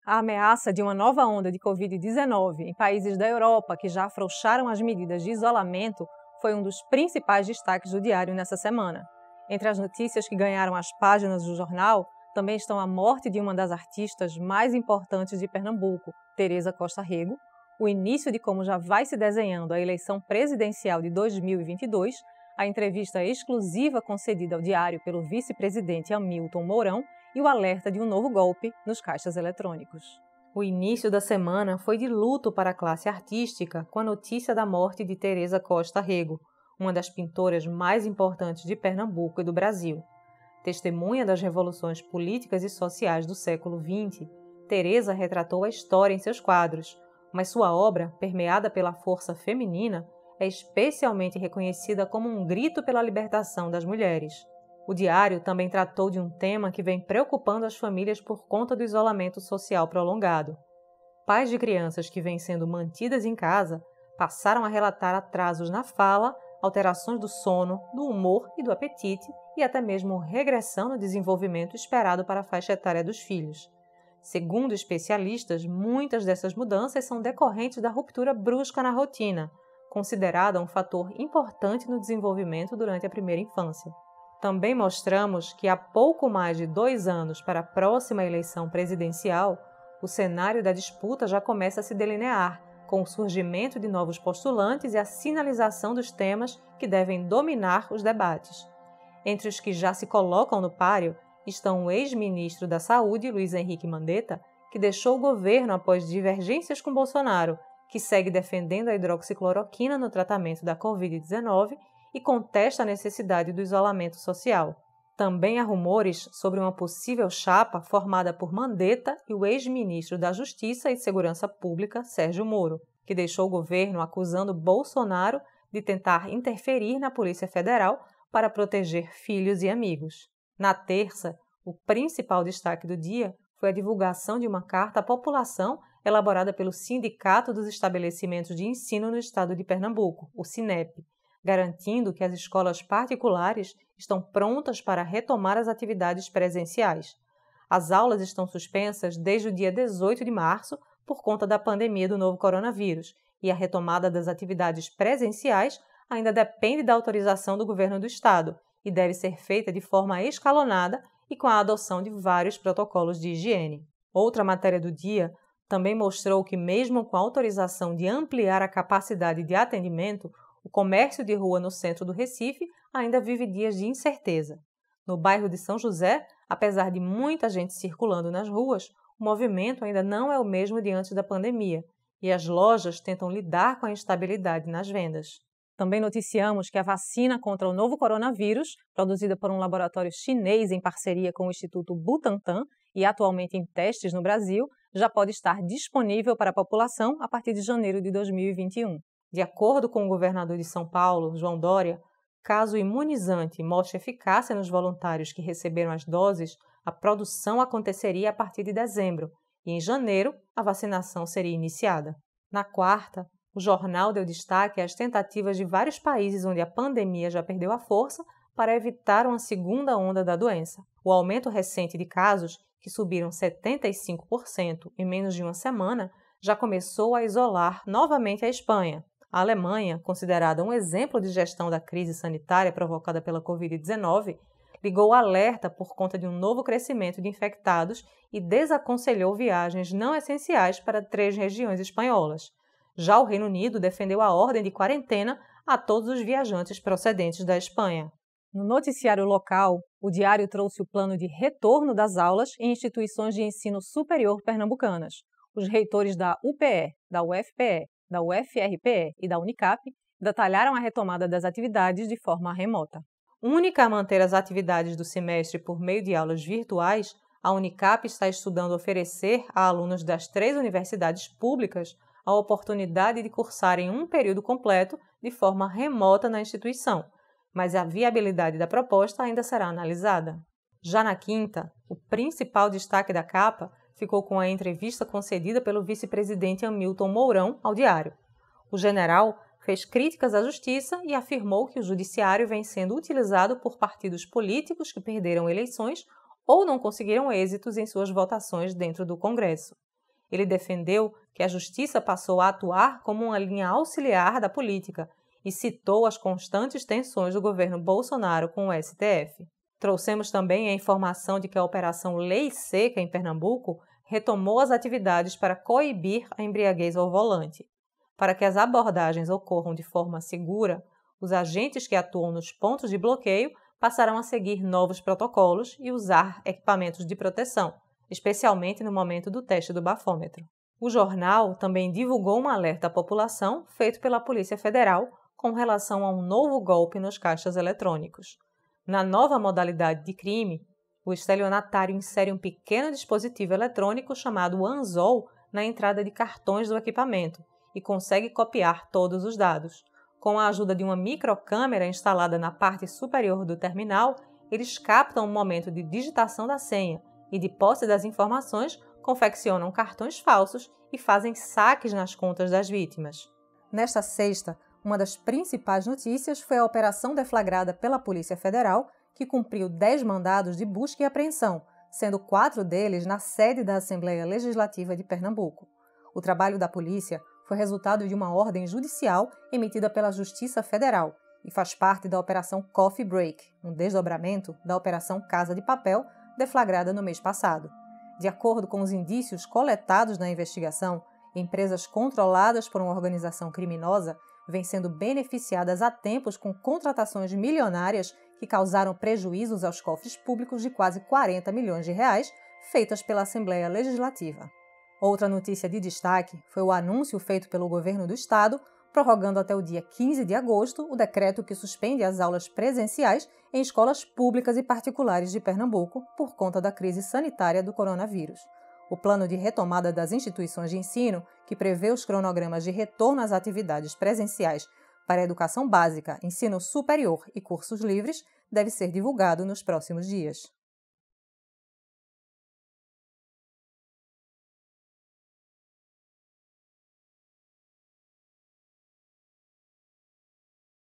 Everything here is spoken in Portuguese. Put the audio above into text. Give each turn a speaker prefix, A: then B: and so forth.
A: A ameaça de uma nova onda de Covid-19 em países da Europa que já afrouxaram as medidas de isolamento foi um dos principais destaques do Diário nessa semana. Entre as notícias que ganharam as páginas do jornal, também estão a morte de uma das artistas mais importantes de Pernambuco, Tereza Costa Rego, o início de como já vai se desenhando a eleição presidencial de 2022, a entrevista exclusiva concedida ao Diário pelo vice-presidente Hamilton Mourão e o alerta de um novo golpe nos caixas eletrônicos. O início da semana foi de luto para a classe artística com a notícia da morte de Tereza Costa Rego, uma das pintoras mais importantes de Pernambuco e do Brasil. Testemunha das revoluções políticas e sociais do século XX, Tereza retratou a história em seus quadros, mas sua obra, permeada pela força feminina, é especialmente reconhecida como um grito pela libertação das mulheres. O Diário também tratou de um tema que vem preocupando as famílias por conta do isolamento social prolongado. Pais de crianças que vêm sendo mantidas em casa passaram a relatar atrasos na fala, alterações do sono, do humor e do apetite e até mesmo regressão no desenvolvimento esperado para a faixa etária dos filhos. Segundo especialistas, muitas dessas mudanças são decorrentes da ruptura brusca na rotina, considerada um fator importante no desenvolvimento durante a primeira infância. Também mostramos que há pouco mais de 2 anos para a próxima eleição presidencial, o cenário da disputa já começa a se delinear, com o surgimento de novos postulantes e a sinalização dos temas que devem dominar os debates. Entre os que já se colocam no páreo estão o ex-ministro da Saúde, Luiz Henrique Mandetta, que deixou o governo após divergências com Bolsonaro, que segue defendendo a hidroxicloroquina no tratamento da Covid-19 e contesta a necessidade do isolamento social. Também há rumores sobre uma possível chapa formada por Mandetta e o ex-ministro da Justiça e Segurança Pública, Sérgio Moro, que deixou o governo acusando Bolsonaro de tentar interferir na Polícia Federal para proteger filhos e amigos. Na terça, o principal destaque do dia foi a divulgação de uma carta à população elaborada pelo Sindicato dos Estabelecimentos de Ensino no Estado de Pernambuco, o SINEP, garantindo que as escolas particulares estão prontas para retomar as atividades presenciais. As aulas estão suspensas desde o dia 18 de março por conta da pandemia do novo coronavírus e a retomada das atividades presenciais ainda depende da autorização do governo do estado e deve ser feita de forma escalonada e com a adoção de vários protocolos de higiene. Outra matéria do dia também mostrou que, mesmo com a autorização de ampliar a capacidade de atendimento, o comércio de rua no centro do Recife ainda vive dias de incerteza. No bairro de São José, apesar de muita gente circulando nas ruas, o movimento ainda não é o mesmo de antes da pandemia e as lojas tentam lidar com a instabilidade nas vendas. Também noticiamos que a vacina contra o novo coronavírus, produzida por um laboratório chinês em parceria com o Instituto Butantan e atualmente em testes no Brasil, já pode estar disponível para a população a partir de janeiro de 2021. De acordo com o governador de São Paulo, João Dória, caso o imunizante mostre eficácia nos voluntários que receberam as doses, a produção aconteceria a partir de dezembro e, em janeiro, a vacinação seria iniciada. Na quarta, o jornal deu destaque às tentativas de vários países onde a pandemia já perdeu a força para evitar uma segunda onda da doença. O aumento recente de casos, que subiram 75% em menos de uma semana, já começou a isolar novamente a Espanha. A Alemanha, considerada um exemplo de gestão da crise sanitária provocada pela Covid-19, ligou alerta por conta de um novo crescimento de infectados e desaconselhou viagens não essenciais para 3 regiões espanholas. Já o Reino Unido defendeu a ordem de quarentena a todos os viajantes procedentes da Espanha. No noticiário local, o Diário trouxe o plano de retorno das aulas em instituições de ensino superior pernambucanas. Os reitores da UPE, da UFPE, da UFRPE e da Unicap detalharam a retomada das atividades de forma remota. Única a manter as atividades do semestre por meio de aulas virtuais, a Unicap está estudando oferecer a alunos das 3 universidades públicas a oportunidade de cursarem um período completo de forma remota na instituição, mas a viabilidade da proposta ainda será analisada. Já na quinta, o principal destaque da capa ficou com a entrevista concedida pelo vice-presidente Hamilton Mourão ao Diário. O general fez críticas à justiça e afirmou que o judiciário vem sendo utilizado por partidos políticos que perderam eleições ou não conseguiram êxitos em suas votações dentro do Congresso. Ele defendeu que a Justiça passou a atuar como uma linha auxiliar da política e citou as constantes tensões do governo Bolsonaro com o STF. Trouxemos também a informação de que a Operação Lei Seca em Pernambuco retomou as atividades para coibir a embriaguez ao volante. Para que as abordagens ocorram de forma segura, os agentes que atuam nos pontos de bloqueio passarão a seguir novos protocolos e usar equipamentos de proteção, especialmente no momento do teste do bafômetro. O jornal também divulgou um alerta à população feito pela Polícia Federal com relação a um novo golpe nos caixas eletrônicos. Na nova modalidade de crime, o estelionatário insere um pequeno dispositivo eletrônico chamado anzol na entrada de cartões do equipamento e consegue copiar todos os dados. Com a ajuda de uma microcâmera instalada na parte superior do terminal, eles captam o momento de digitação da senha e, de posse das informações, confeccionam cartões falsos e fazem saques nas contas das vítimas. Nesta sexta, uma das principais notícias foi a operação deflagrada pela Polícia Federal, que cumpriu 10 mandados de busca e apreensão, sendo 4 deles na sede da Assembleia Legislativa de Pernambuco. O trabalho da polícia foi resultado de uma ordem judicial emitida pela Justiça Federal e faz parte da Operação Coffee Break, um desdobramento da Operação Casa de Papel, deflagrada no mês passado. De acordo com os indícios coletados na investigação, empresas controladas por uma organização criminosa vêm sendo beneficiadas há tempos com contratações milionárias que causaram prejuízos aos cofres públicos de quase 40 milhões de reais, feitas pela Assembleia Legislativa. Outra notícia de destaque foi o anúncio feito pelo governo do estado, prorrogando até o dia 15 de agosto o decreto que suspende as aulas presenciais em escolas públicas e particulares de Pernambuco por conta da crise sanitária do coronavírus. O plano de retomada das instituições de ensino, que prevê os cronogramas de retorno às atividades presenciais para a educação básica, ensino superior e cursos livres, deve ser divulgado nos próximos dias.